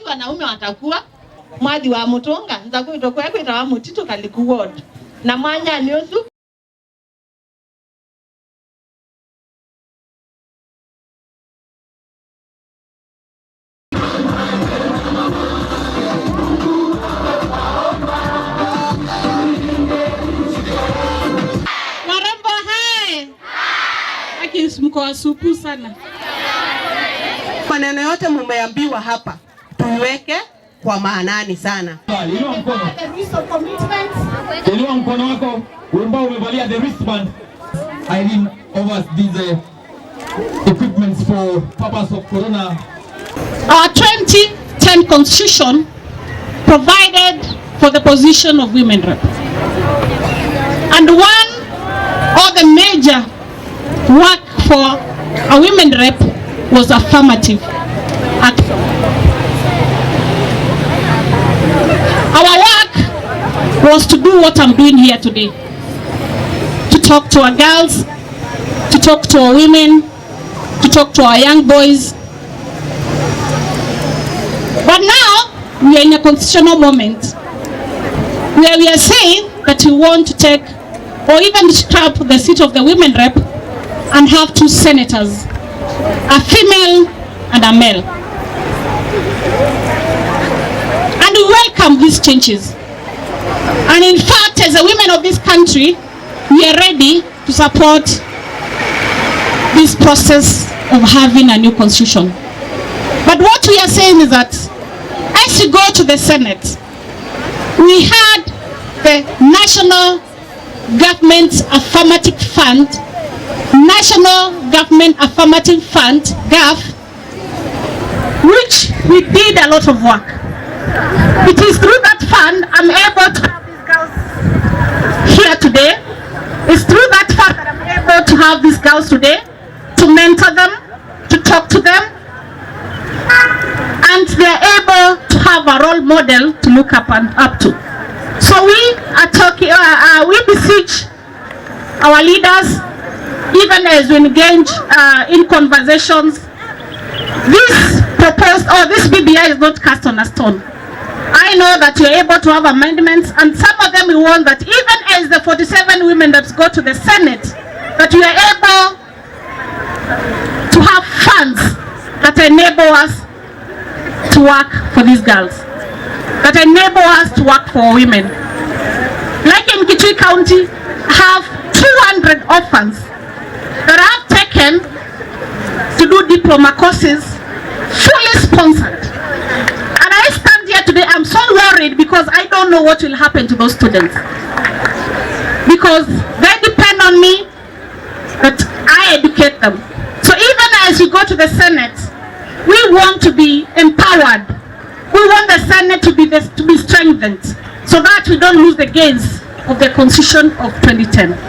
wanaume watakuwa mwadhi wa mutonga nzakuito kwa kwita wa mutito kalikuwod na mwanya nyosu warembo hai mko wasupu sana. Maneno yote mumeambiwa hapa tuiweke kwa maanani sana. Inua mkono wako ambao umevalia the wristband. Irene over these equipments for purpose of corona. Our 2010 constitution provided for the position of women rep. And one of the major work for a women rep was affirmative action. Our work was to do what I'm doing here today. To talk to our girls, to talk to our women, to talk to our young boys. But now we are in a constitutional moment where we are saying that we want to take or even scrap the seat of the women rep and have 2 senators, a female and a male. And we welcome these changes. And in fact, as a women of this country, we are ready to support this process of having a new constitution. But what we are saying is that as you go to the Senate, we had the National Government Affirmative Fund, National Government Affirmative Fund, GAF, which we did a lot of work. It is through that fund I'm able to have these girls here today. It's through that fund that I'm able to have these girls today, to mentor them, to talk to them, and they're able to have a role model to look up to. So we are talking, we beseech our leaders, even as we engage in conversations, this proposed, or this BBI is not cast on a stone. I know that you're able to have amendments, and some of them we want that even as the 47 women that go to the Senate, that we are able to have funds that enable us to work for these girls, that enable us to work for women. Like in Kitui County, I have 200 orphans that I have taken to do diploma courses, fully sponsored. And I stand here today, I'm so worried because I don't know what will happen to those students. Because they depend on me that I educate them. So even as we go to the Senate, we want to be empowered. We want the Senate to be strengthened so that we don't lose the gains of the Constitution of 2010.